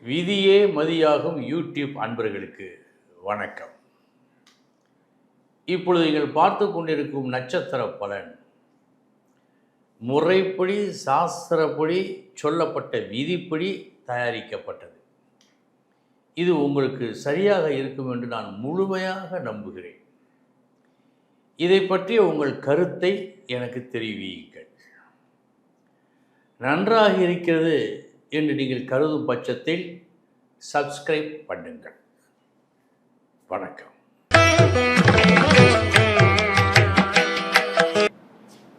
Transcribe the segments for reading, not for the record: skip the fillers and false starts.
விதியே மதியாகும் யூடியூப் அன்பர்களுக்கு வணக்கம். இப்பொழுது நீங்கள் பார்த்து கொண்டிருக்கும் நட்சத்திர பலன் முறைப்படி சாஸ்திரப்படி சொல்லப்பட்ட விதிப்படி தயாரிக்கப்பட்டது. இது உங்களுக்கு சரியாக இருக்கும் என்று நான் முழுமையாக நம்புகிறேன். இதை பற்றிய உங்கள் கருத்தை எனக்கு தெரிவியுங்கள். நன்றாக இருக்கிறது என்று நீங்கள் கருதும் பட்சத்தில் சப்ஸ்கிரைப் பண்ணுங்கள். வணக்கம்.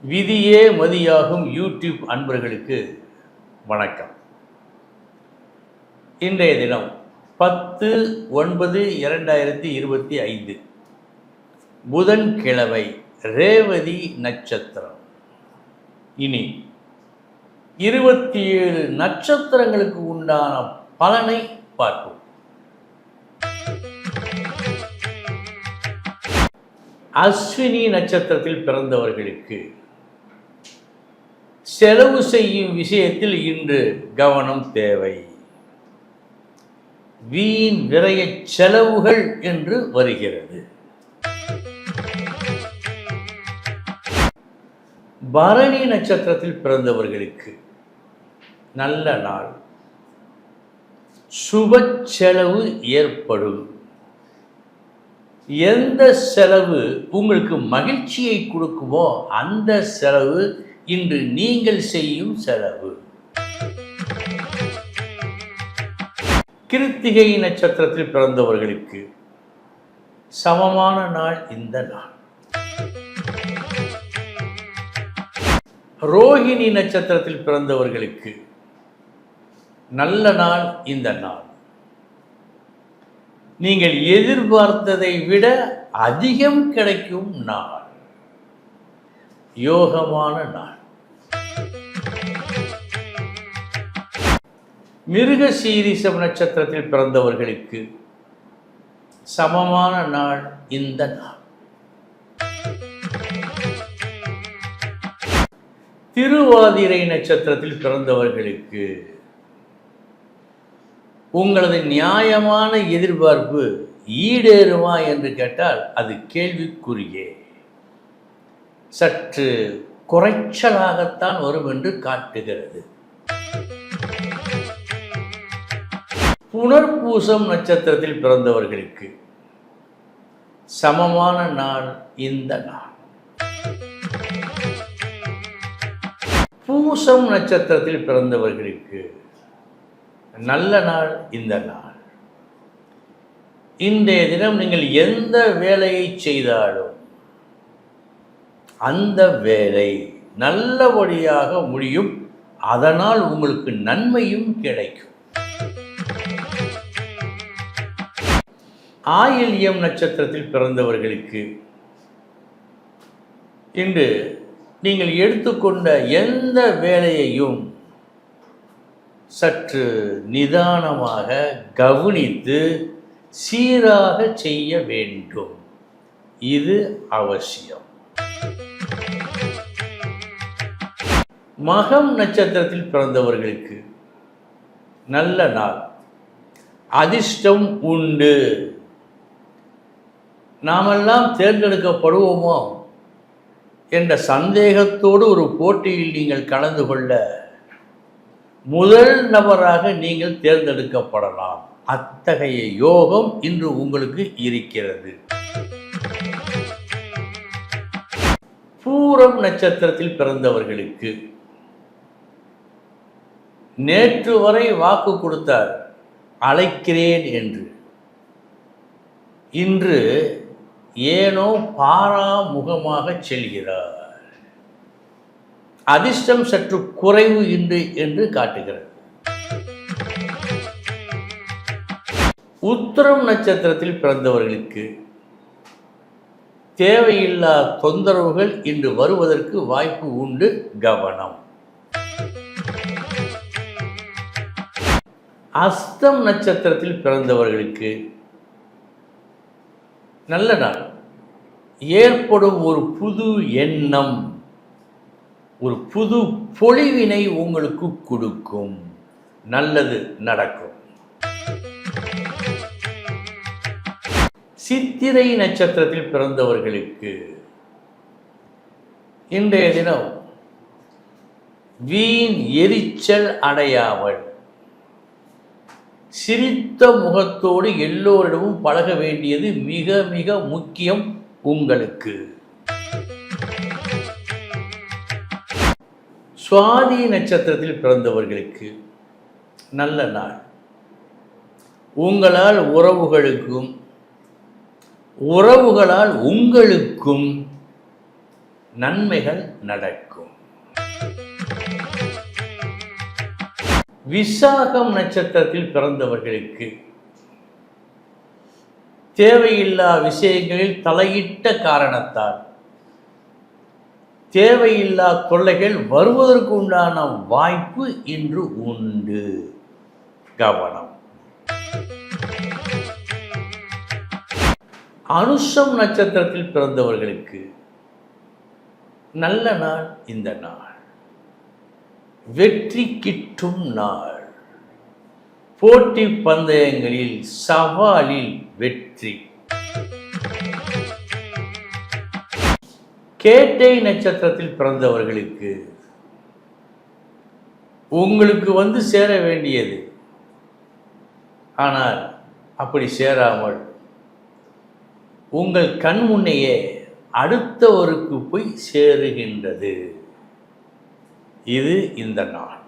விதியே மதியாகும் யூடியூப் அன்பர்களுக்கு வணக்கம். இன்றைய தினம் 10/9/2025 புதன்கிழமை, ரேவதி நட்சத்திரம். இனி 27 நட்சத்திரங்களுக்கு உண்டான பலனை பார்ப்போம். அஸ்வினி நட்சத்திரத்தில் பிறந்தவர்களுக்கு செலவு செய்யும் விஷயத்தில் இன்று கவனம் தேவை. வீண் விரய செலவுகள் என்று வருகிறது. பரணி நட்சத்திரத்தில் பிறந்தவர்களுக்கு நல்ல நாள். சுப செலவு ஏற்படும். எந்த செலவு உங்களுக்கு மகிழ்ச்சியை கொடுக்குமோ அந்த செலவு இன்று நீங்கள் செய்யும் செலவு. கிருத்திகை நட்சத்திரத்தில் பிறந்தவர்களுக்கு சமமான நாள் இந்த நாள். ரோஹிணி நட்சத்திரத்தில் பிறந்தவர்களுக்கு நல்ல நாள் இந்த நாள். நீங்கள் எதிர்பார்த்ததை விட அதிகம் கிடைக்கும் நாள். யோகமான நாள். மிருகசீரிஷம் நட்சத்திரத்தில் பிறந்தவர்களுக்கு சமமான நாள் இந்த நாள். திருவாதிரை நட்சத்திரத்தில் பிறந்தவர்களுக்கு உங்களது நியாயமான எதிர்பார்ப்பு ஈடேறுமா என்று கேட்டால் அது கேள்விக்குறியே. சற்று குறைச்சலாகத்தான் வரும் என்று காட்டுகிறது. புனர்பூசம் நட்சத்திரத்தில் பிறந்தவர்களுக்கு சமமான நாள் இந்த நாள். பூசம் நட்சத்திரத்தில் பிறந்தவர்களுக்கு நல்ல நாள் இந்த நாள். இன்றைய தினம் நீங்கள் எந்த வேலையை செய்தாலும் அந்த வேலை நல்லபடியாக முடியும். அதனால் உங்களுக்கு நன்மையும் கிடைக்கும். ஆயில்யம் நட்சத்திரத்தில் பிறந்தவர்களுக்கு இன்று நீங்கள் எடுத்துக்கொண்ட எந்த வேலையையும் சற்று நிதானமாக கவனித்து சீராக செய்ய வேண்டும். இது அவசியம். மகம் நட்சத்திரத்தில் பிறந்தவர்களுக்கு நல்ல நாள். அதிர்ஷ்டம் உண்டு. நாமெல்லாம் தேர்ந்தெடுக்கப்படுவோமோ என்ற சந்தேகத்தோடு ஒரு போட்டியில் நீங்கள் கலந்து கொள்ள முதல் நபராக நீங்கள் தேர்ந்தெடுக்கப்படலாம். அத்தகைய யோகம் இன்று உங்களுக்கு இருக்கிறது. பூரம் நட்சத்திரத்தில் பிறந்தவர்களுக்கு நேற்று வரை வாக்கு கொடுத்தார் அழைக்கிறேன் என்று. இன்று ஏனோ பாராமுகமாக செல்கிறார். அதிர்ஷ்டம் சற்று குறைவு என்று காட்டுகிறது. உத்திரம் நட்சத்திரத்தில் பிறந்தவர்களுக்கு தேவையில்லா தொந்தரவுகள் இன்று வருவதற்கு வாய்ப்பு உண்டு. கவனம். அஸ்தம் நட்சத்திரத்தில் பிறந்தவர்களுக்கு நல்ல நாள். ஏற்படும் ஒரு புது எண்ணம் ஒரு புது பொலிவினை உங்களுக்கு கொடுக்கும். நல்லது நடக்கும். சித்திரை நட்சத்திரத்தில் பிறந்தவர்களுக்கு இன்றைய தினம் வீண் எரிச்சல் அடையாமல் சிரித்த முகத்தோடு எல்லோரிடமும் பழக வேண்டியது மிக மிக முக்கியம் உங்களுக்கு. சுவாதி நட்சத்திரத்தில் பிறந்தவர்களுக்கு நல்ல நாள். உங்களால் உறவுகளுக்கும் உறவுகளால் உங்களுக்கும் நன்மைகள் நடக்கும். விசாகம் நட்சத்திரத்தில் பிறந்தவர்களுக்கு தேவையில்லா விஷயங்களில் தலையிட்ட காரணத்தால் தேவையில்லா தொல்லைகள் வருவதற்கு உண்டான வாய்ப்பு இன்று உண்டு. கவனம். அனுஷம் நட்சத்திரத்தில் பிறந்தவர்களுக்கு நல்ல நாள். இந்த நாள் வெற்றி கிட்டும் நாள். போட்டி பந்தயங்களில் சவாலில் வெற்றி. கேட்டை நட்சத்திரத்தில் பிறந்தவர்களுக்கு உங்களுக்கு வந்து சேர வேண்டியது, ஆனால் அப்படி சேராமல் உங்கள் கண் முன்னையே அடுத்தவருக்கு போய் சேருகின்றது. இது இந்த நாள்.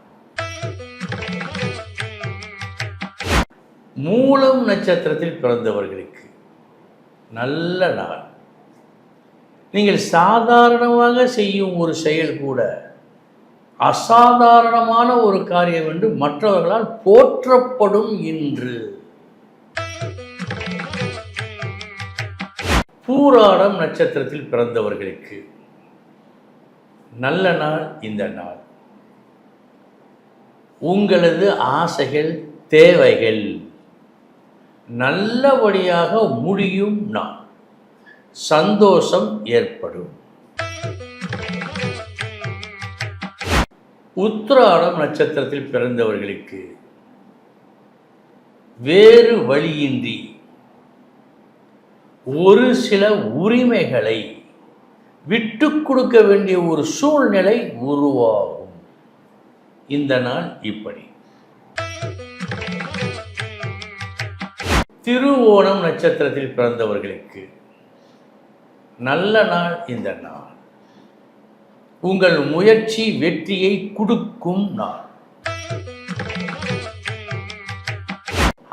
மூலம் நட்சத்திரத்தில் பிறந்தவர்களுக்கு நல்ல நாள். நீங்கள் சாதாரணமாக செய்யும் ஒரு செயல் கூட அசாதாரணமான ஒரு காரியம் என்று மற்றவர்களால் போற்றப்படும் இன்று. பூராடம் நட்சத்திரத்தில் பிறந்தவர்களுக்கு நல்ல நாள். இந்த நாள் உங்களது ஆசைகள் தேவைகள் நல்லபடியாக முடியும் நாள். சந்தோஷம் ஏற்படும். உத்திராடம் நட்சத்திரத்தில் பிறந்தவர்களுக்கு வேறு வழியின்றி ஒரு சில உரிமைகளை விட்டு கொடுக்க வேண்டிய ஒரு சூழ்நிலை உருவாகும். இந்த நாள் இப்படி. திருவோணம் நட்சத்திரத்தில் பிறந்தவர்களுக்கு நல்ல நாள். இந்த நாள் உங்கள் முயற்சி வெற்றியை கொடுக்கும் நாள்.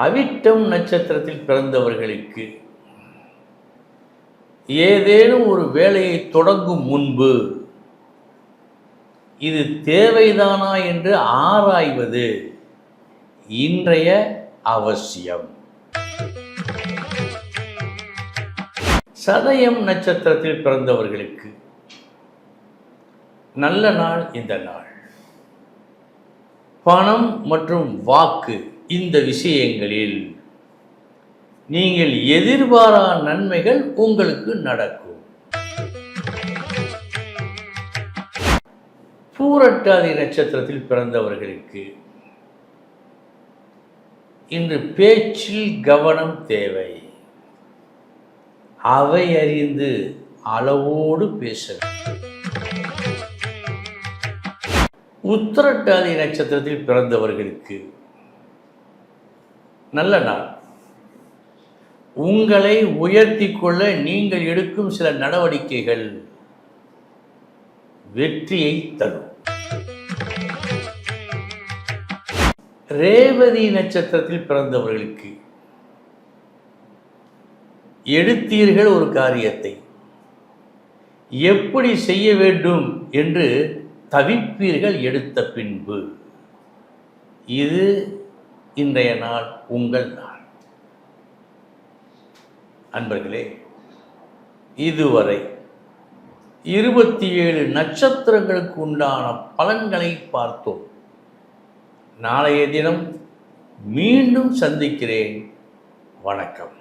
அவிட்டம் நட்சத்திரத்தில் பிறந்தவர்களுக்கு ஏதேனும் ஒரு வேலையை தொடங்கும் முன்பு இது தேவைதானா என்று ஆராய்வது இன்றைய அவசியம். சதயம் நட்சத்திரத்தில் பிறந்தவர்களுக்கு நல்ல நாள். இந்த நாள் பணம் மற்றும் வாக்கு இந்த விஷயங்களில் நீங்கள் எதிர்பாரா நன்மைகள் உங்களுக்கு நடக்கும். பூரட்டாதி நட்சத்திரத்தில் பிறந்தவர்களுக்கு இன்று பேச்சில் கவனம் தேவை. அவை அறிந்து அளவோடு பேச. உத்திரட்டாதி நட்சத்திரத்தில் பிறந்தவர்களுக்கு நல்ல நாள். உங்களை உயர்த்தி கொள்ள நீங்கள் எடுக்கும் சில நடவடிக்கைகள் வெற்றியை தரும். ரேவதி நட்சத்திரத்தில் பிறந்தவர்களுக்கு எடுத்தீர்கள் ஒரு காரியத்தை, எப்படி செய்ய வேண்டும் என்று தவிப்பீர்கள் எடுத்த பின்பு. இது இன்றைய நாள் உங்கள் நாள். அன்பர்களே, இதுவரை 27 நட்சத்திரங்களுக்கு உண்டான பலன்களை பார்த்தோம். நாளைய தினம் மீண்டும் சந்திக்கிறேன். வணக்கம்.